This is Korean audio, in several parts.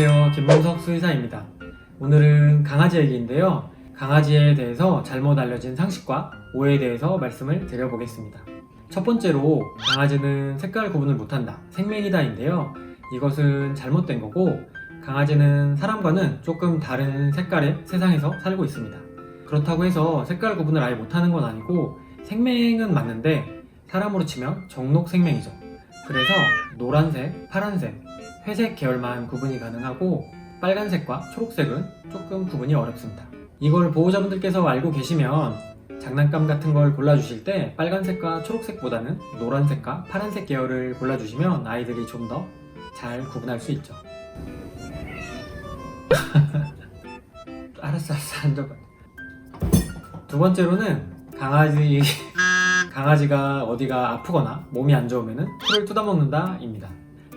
안녕하세요. 김범석 수의사입니다. 오늘은 강아지 얘기인데요. 강아지에 대해서 잘못 알려진 상식과 오해에 대해서 말씀을 드려보겠습니다. 첫 번째로 강아지는 색깔 구분을 못한다, 생맹이다 인데요. 이것은 잘못된 거고, 강아지는 사람과는 조금 다른 색깔의 세상에서 살고 있습니다. 그렇다고 해서 색깔 구분을 아예 못하는 건 아니고, 생맹은 맞는데 사람으로 치면 정록 생맹이죠. 그래서 노란색, 파란색, 회색 계열만 구분이 가능하고 빨간색과 초록색은 조금 구분이 어렵습니다. 이걸 보호자분들께서 알고 계시면 장난감 같은 걸 골라주실 때 빨간색과 초록색보다는 노란색과 파란색 계열을 골라주시면 아이들이 좀 더 잘 구분할 수 있죠. 알았어 앉아봐. 두 번째로는 강아지가 어디가 아프거나 몸이 안 좋으면 풀을 뜯어먹는다 입니다.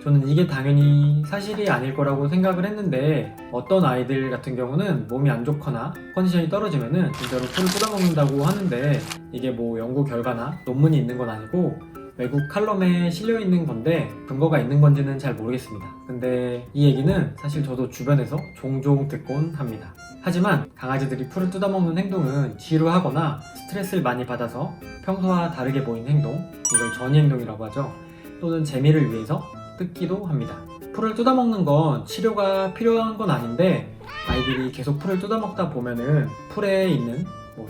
저는 이게 당연히 사실이 아닐 거라고 생각을 했는데, 어떤 아이들 같은 경우는 몸이 안 좋거나 컨디션이 떨어지면은 진짜로 풀을 뜯어먹는다고 하는데, 이게 뭐 연구 결과나 논문이 있는 건 아니고 외국 칼럼에 실려 있는 건데 근거가 있는 건지는 잘 모르겠습니다. 근데 이 얘기는 사실 저도 주변에서 종종 듣곤 합니다. 하지만 강아지들이 풀을 뜯어먹는 행동은 지루하거나 스트레스를 많이 받아서 평소와 다르게 보이는 행동, 이걸 전이 행동이라고 하죠. 또는 재미를 위해서 뜯기도 합니다. 풀을 뜯어먹는 건 치료가 필요한 건 아닌데, 아이들이 계속 풀을 뜯어먹다 보면은 풀에 있는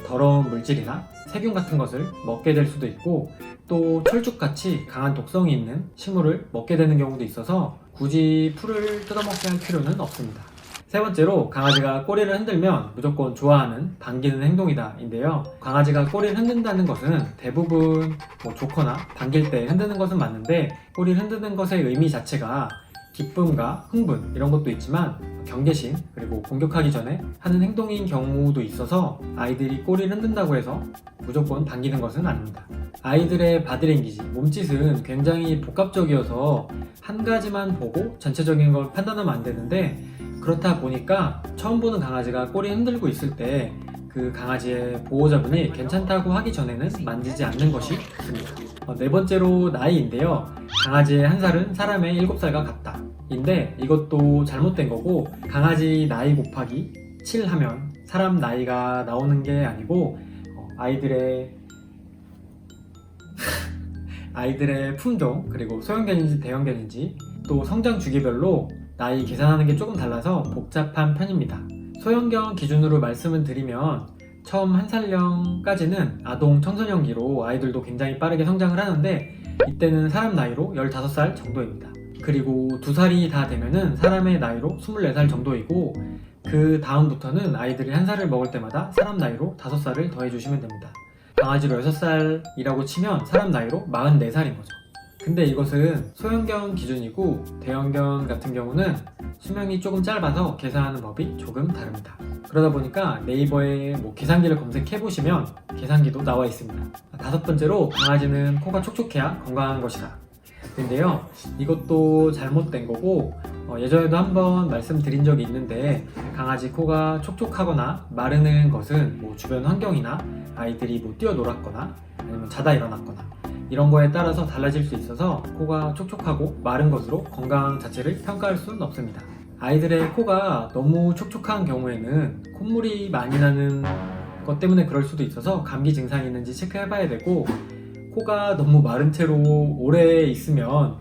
더러운 물질이나 세균 같은 것을 먹게 될 수도 있고, 또 철쭉같이 강한 독성이 있는 식물을 먹게 되는 경우도 있어서 굳이 풀을 뜯어먹게 할 필요는 없습니다. 세 번째로, 강아지가 꼬리를 흔들면 무조건 좋아하는, 반기는 행동이다 인데요. 강아지가 꼬리를 흔든다는 것은 대부분 좋거나 반길 때 흔드는 것은 맞는데, 꼬리를 흔드는 것의 의미 자체가 기쁨과 흥분 이런 것도 있지만 경계심, 그리고 공격하기 전에 하는 행동인 경우도 있어서 아이들이 꼬리를 흔든다고 해서 무조건 반기는 것은 아닙니다. 아이들의 바디랭귀지, 몸짓은 굉장히 복합적이어서 한 가지만 보고 전체적인 걸 판단하면 안 되는데, 그렇다 보니까 처음 보는 강아지가 꼬리 흔들고 있을 때 그 강아지의 보호자분이 괜찮다고 하기 전에는 만지지 않는 것이 좋습니다. 네 번째로 나이인데요. 강아지의 한 살은 사람의 7살과 같다 인데, 이것도 잘못된 거고, 강아지 나이 곱하기 7 하면 사람 나이가 나오는 게 아니고 아이들의 품종, 그리고 소형견인지 대형견인지, 또 성장 주기별로 나이 계산하는 게 조금 달라서 복잡한 편입니다. 소형견 기준으로 말씀을 드리면, 처음 1살령까지는 아동 청소년기로 아이들도 굉장히 빠르게 성장을 하는데, 이때는 사람 나이로 15살 정도입니다. 그리고 2살이 다 되면은 사람의 나이로 24살 정도이고, 그 다음부터는 아이들이 1살을 먹을 때마다 사람 나이로 5살을 더해주시면 됩니다. 강아지로 6살이라고 치면 사람 나이로 44살인 거죠. 근데 이것은 소형견 기준이고, 대형견 같은 경우는 수명이 조금 짧아서 계산하는 법이 조금 다릅니다. 그러다 보니까 네이버에 계산기를 검색해보시면 계산기도 나와 있습니다. 다섯 번째로, 강아지는 코가 촉촉해야 건강한 것이다 근데요, 이것도 잘못된 거고, 예전에도 한번 말씀드린 적이 있는데, 강아지 코가 촉촉하거나 마르는 것은 주변 환경이나 아이들이 뛰어놀았거나 아니면 자다 일어났거나 이런 거에 따라서 달라질 수 있어서, 코가 촉촉하고 마른 것으로 건강 자체를 평가할 수는 없습니다. 아이들의 코가 너무 촉촉한 경우에는 콧물이 많이 나는 것 때문에 그럴 수도 있어서 감기 증상이 있는지 체크해 봐야 되고, 코가 너무 마른 채로 오래 있으면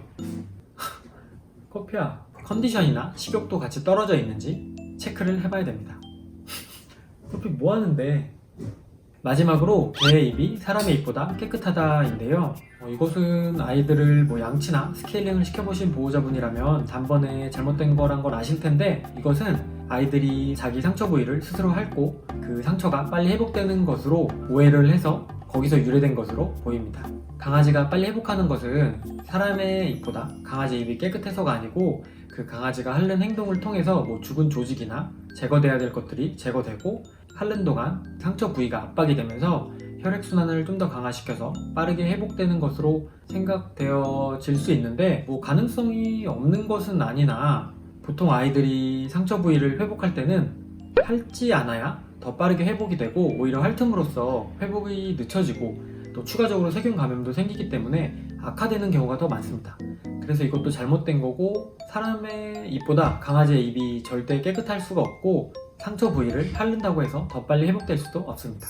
커피야, 컨디션이나 식욕도 같이 떨어져 있는지 체크를 해봐야 됩니다. 커피 뭐 하는데? 마지막으로, 개의 입이 사람의 입보다 깨끗하다 인데요. 이것은 아이들을 양치나 스케일링을 시켜보신 보호자분이라면 단번에 잘못된 거란 걸 아실 텐데, 이것은 아이들이 자기 상처 부위를 스스로 핥고 그 상처가 빨리 회복되는 것으로 오해를 해서 거기서 유래된 것으로 보입니다. 강아지가 빨리 회복하는 것은 사람의 입보다 강아지 입이 깨끗해서가 아니고, 그 강아지가 핥는 행동을 통해서 죽은 조직이나 제거돼야 될 것들이 제거되고, 핥는 동안 상처 부위가 압박이 되면서 혈액순환을 좀 더 강화시켜서 빠르게 회복되는 것으로 생각되어질 수 있는데, 가능성이 없는 것은 아니나, 보통 아이들이 상처 부위를 회복할 때는 핥지 않아야 더 빠르게 회복이 되고, 오히려 핥음으로써 회복이 늦춰지고 또 추가적으로 세균 감염도 생기기 때문에 악화되는 경우가 더 많습니다. 그래서 이것도 잘못된 거고, 사람의 입보다 강아지의 입이 절대 깨끗할 수가 없고 상처 부위를 핥는다고 해서 더 빨리 회복될 수도 없습니다.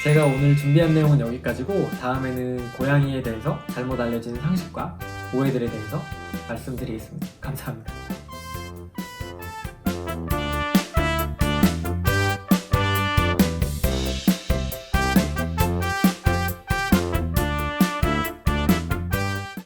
제가 오늘 준비한 내용은 여기까지고, 다음에는 고양이에 대해서 잘못 알려진 상식과 오해들에 대해서 말씀드리겠습니다. 감사합니다.